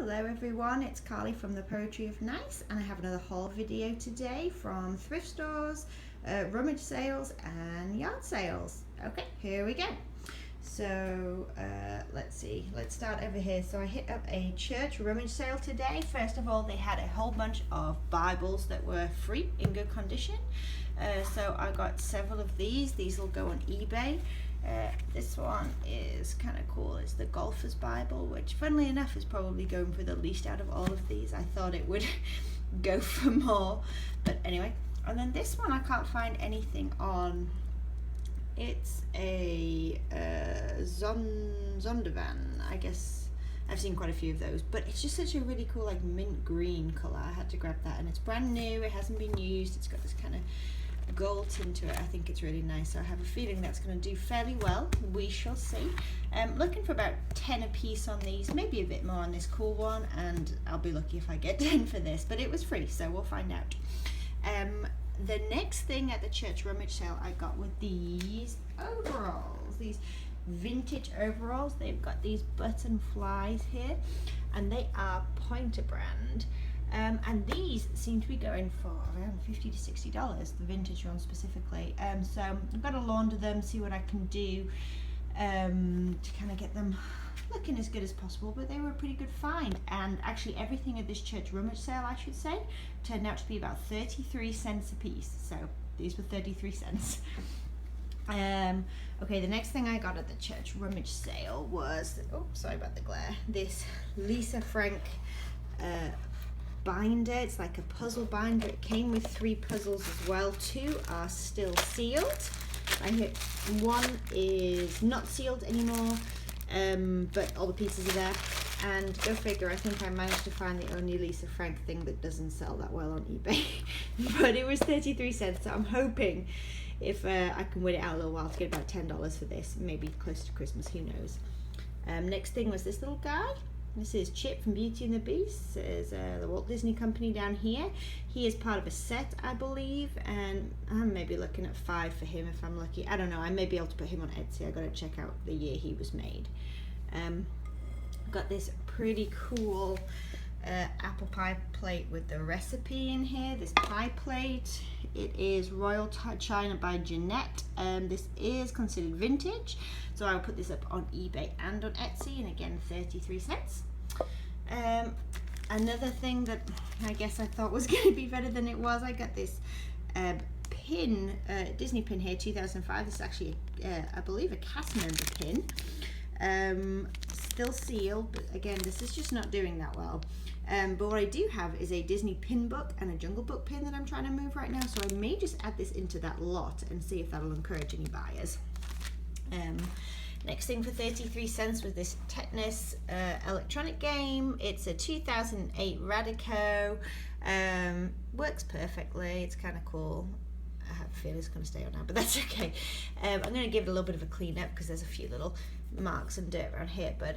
Hello everyone, it's Carly from the Poetry of Nice, and I have another haul video today from thrift stores, rummage sales and yard sales. Okay, here we go. So let's see, let's start over here. So I hit up a church rummage sale today. First of all, they had a whole bunch of Bibles that were free in good condition. So I got several of these. These will go on eBay. This one is kind of cool. It's the Golfer's Bible, which funnily enough is probably going for the least out of all of these. I thought it would go for more, but anyway. And then this one I can't find anything on. It's a Zondervan, I guess. I've seen quite a few of those, but it's just such a really cool like mint green color. I had to grab that, and it's brand new. It hasn't been used. It's got this kind of gold tint to it. I think it's really nice, so I have a feeling that's going to do fairly well. We shall see. Looking for about 10 a piece on these, maybe a bit more on this cool one, and I'll be lucky if I get 10 for this, but it was free, so we'll find out. The next thing at the church rummage sale I got were these overalls, these vintage overalls. They've got these button flies here, and they are Pointer brand. And these seem to be going for around $50 to $60, the vintage ones specifically. So I've got to launder them, see what I can do to kind of get them looking as good as possible, but they were a pretty good find. And actually everything at this church rummage sale, I should say, turned out to be about 33 cents a piece. So these were 33 cents. Okay, the next thing I got at the church rummage sale was, oh, sorry about the glare, this Lisa Frank binder. It's like a puzzle binder. It came with 3 puzzles as well. 2 are still sealed. I hear one is not sealed anymore, but all the pieces are there. And go figure, I think I managed to find the only Lisa Frank thing that doesn't sell that well on eBay. But it was 33 cents, so I'm hoping if I can wait it out a little while to get about $10 for this, maybe close to Christmas, who knows. Next thing was this little guy. This is Chip from Beauty and the Beast. There's the Walt Disney Company down here. He is part of a set, I believe, and I'm maybe looking at 5 for him if I'm lucky. I don't know, I may be able to put him on Etsy. I gotta check out the year he was made. Got this pretty cool apple pie plate with the recipe in here. This pie plate, it is Royal China by Jeanette. This is considered vintage, so I'll put this up on eBay and on Etsy, and again 33 cents. Another thing that I guess I thought was going to be better than it was, I got this pin, Disney pin here, 2005. This is actually I believe a cast member pin. Still sealed, but again this is just not doing that well. But what I do have is a Disney pin book and a Jungle Book pin that I'm trying to move right now, so I may just add this into that lot and see if that'll encourage any buyers. Next thing for 33 cents was this Tetris electronic game. It's a 2008 Radico. Works perfectly. It's kind of cool. I have a feeling it's going to stay on now, but that's okay. I'm going to give it a little bit of a clean up because there's a few little marks and dirt around here, but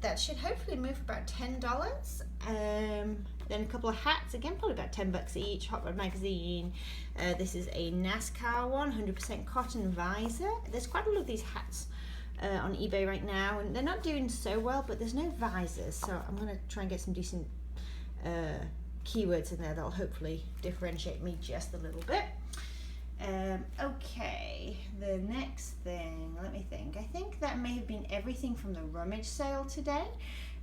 that should hopefully move for about $10. Then a couple of hats, again probably about $10 each. Hot Rod Magazine. This is a NASCAR one, 100% cotton visor. There's quite a lot of these hats on eBay right now, and they're not doing so well, but there's no visors, so I'm going to try and get some decent keywords in there that'll hopefully differentiate me just a little bit. Okay, the next thing, let me think. I think that may have been everything from the rummage sale today.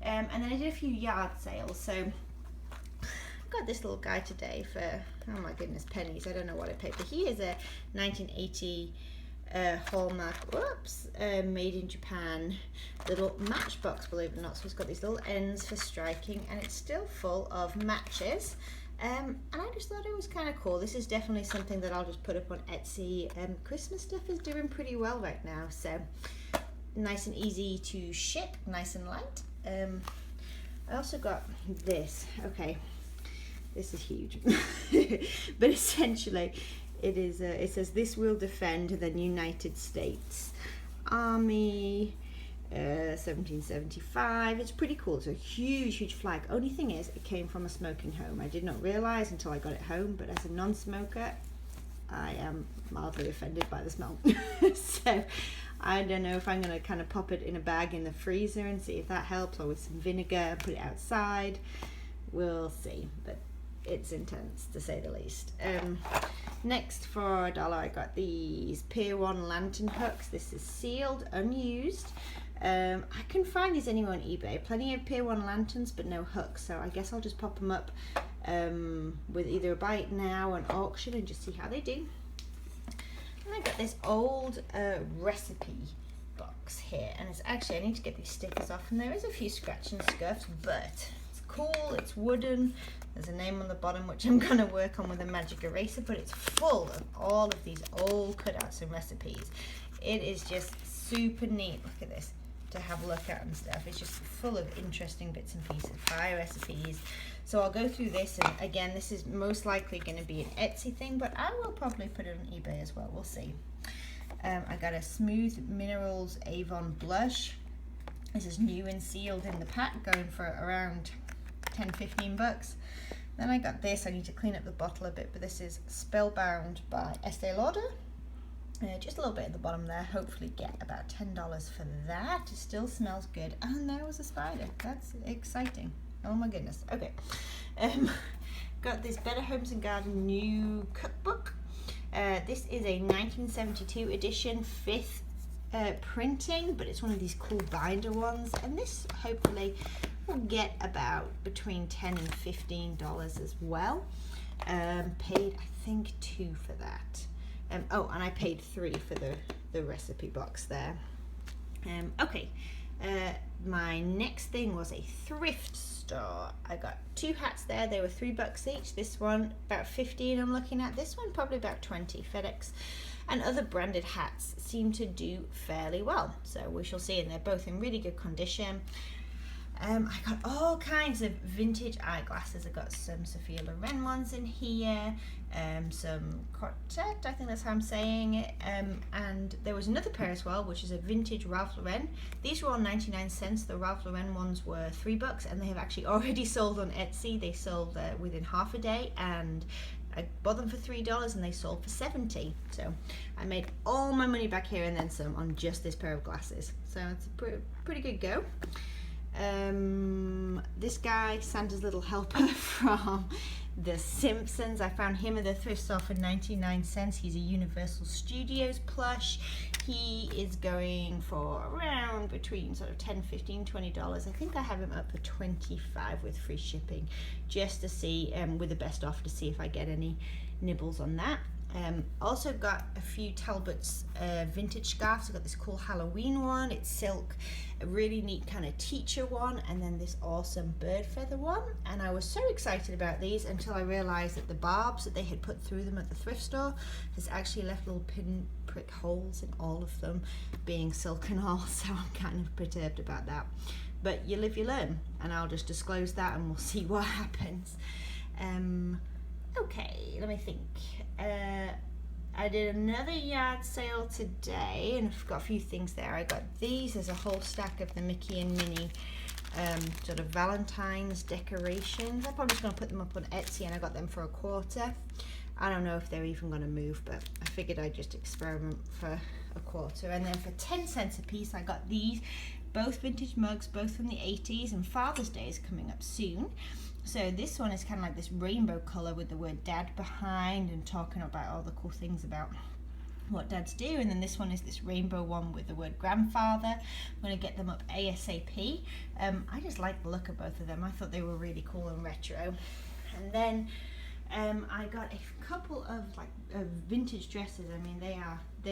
And then I did a few yard sales. So I've got this little guy today for, oh my goodness, pennies. I don't know what I paid, but he is a 1980 Hallmark, made in Japan little matchbox, believe it or not. So it's got these little ends for striking, and it's still full of matches. And I just thought it was kind of cool. This is definitely something that I'll just put up on Etsy. Christmas stuff is doing pretty well right now, so nice and easy to ship, nice and light. I also got this. Okay, this is huge, but essentially it is. It says, "This will defend the United States Army." 1775. It's pretty cool. It's a huge flag. Only thing is, it came from a smoking home. I did not realize until I got it home, but as a non-smoker, I am mildly offended by the smell. So I don't know if I'm going to kind of pop it in a bag in the freezer and see if that helps, or with some vinegar, put it outside. We'll see, but it's intense to say the least. Next for $1 I got these Pier 1 lantern hooks. This is sealed, unused. I can find these anywhere on eBay. Plenty of Pier 1 lanterns, but no hooks, so I guess I'll just pop them up with either a buy it now or an auction and just see how they do. And I got this old recipe box here, and it's actually, I need to get these stickers off, and there is a few scratch and scuffs, but it's cool, it's wooden. There's a name on the bottom which I'm going to work on with a magic eraser, but it's full of all of these old cutouts and recipes. It is just super neat, look at this, to have a look at and stuff. It's just full of interesting bits and pieces, pie recipes. So I'll go through this, and again, this is most likely going to be an Etsy thing, but I will probably put it on eBay as well, we'll see. I got a Smooth Minerals Avon blush. This is new and sealed in the pack, going for around 10-15 bucks. Then I got this, I need to clean up the bottle a bit, but this is Spellbound by Estee Lauder. Just a little bit at the bottom there, hopefully get about $10 for that. It still smells good, and there was a spider. That's exciting. Oh my goodness. Okay. Got this Better Homes and Garden new cookbook. This is a 1972 edition, 5th printing, but it's one of these cool binder ones, and this hopefully will get about between $10 and $15 as well. Paid, I think, $2 for that. Oh, and I paid $3 for the recipe box there. Okay, my next thing was a thrift store. I got 2 hats there. They were $3 each. This one about 15 I'm looking at. This one probably about 20. FedEx and other branded hats seem to do fairly well, so we shall see, and they're both in really good condition. I got all kinds of vintage eyeglasses. I got some Sophia Loren ones in here, some Quartet, I think that's how I'm saying it, and there was another pair as well, which is a vintage Ralph Lauren. These were all 99 cents. The Ralph Lauren ones were $3, and they have actually already sold on Etsy. They sold within half a day, and I bought them for $3 and they sold for $70. So I made all my money back here and then some on just this pair of glasses. So it's a pretty good go. This guy, Santa's little helper from The Simpsons, I found him at the thrift store for 99 cents. He's a Universal Studios plush. He is going for around between sort of $10, $15, $20. I think I have him up for $25 with free shipping, just to see, with the best offer, to see if I get any nibbles on that. Also got a few Talbot's vintage scarves. I got this cool Halloween one, it's silk, a really neat kind of teacher one, and then this awesome bird feather one. And I was so excited about these until I realized that the barbs that they had put through them at the thrift store has actually left little pinprick holes in all of them, being silk and all, so I'm kind of perturbed about that. But you live, you learn, and I'll just disclose that and we'll see what happens. Okay, let me think. I did another yard sale today, and I've got a few things there. I got these. There's a whole stack of the Mickey and Minnie sort of Valentine's decorations. I'm probably just going to put them up on Etsy, and I got them for $0.25. I don't know if they're even going to move, but I figured I'd just experiment for $0.25. And then for 10 cents a piece, I got these, both vintage mugs, both from the 80s, and Father's Day is coming up soon. So this one is kind of like this rainbow color with the word dad behind and talking about all the cool things about what dads do. And then this one is this rainbow one with the word grandfather. I'm going to get them up ASAP. I just like the look of both of them. I thought they were really cool and retro. And then I got a couple of vintage dresses. I mean, they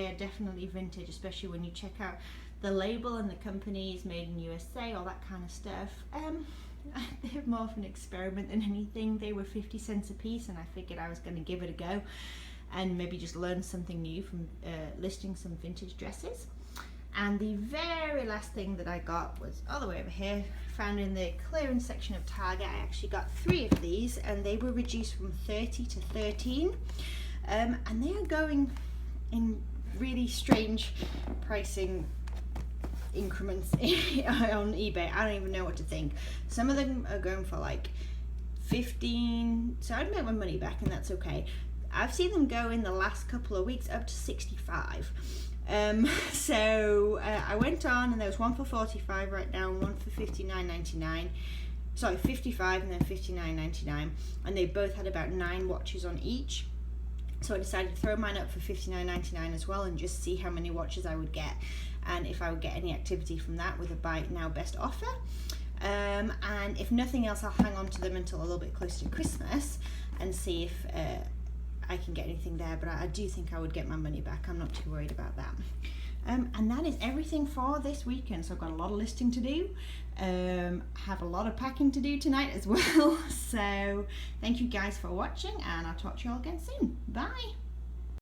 are definitely vintage, especially when you check out the label and the companies, made in USA, all that kind of stuff. They're more of an experiment than anything. They were 50 cents a piece, and I figured I was going to give it a go and maybe just learn something new from listing some vintage dresses. And the very last thing that I got was all the way over here, found in the clearance section of Target. I actually got 3 of these, and they were reduced from 30 to 13, and they are going in really strange pricing increments on eBay. I don't even know what to think. Some of them are going for like 15, so I'd make my money back, and that's okay. I've seen them go in the last couple of weeks up to 65. So I went on, and there was one for $45 right now and one for $59.99. Sorry, $55 and then $59.99, and they both had about 9 watches on each. So I decided to throw mine up for $59.99 as well and just see how many watches I would get and if I would get any activity from that with a buy it now best offer. And if nothing else, I'll hang on to them until a little bit closer to Christmas and see if I can get anything there, but I do think I would get my money back. I'm not too worried about that. And that is everything for this weekend. So I've got a lot of listing to do. Have a lot of packing to do tonight as well. So thank you guys for watching, and I'll talk to you all again soon. Bye.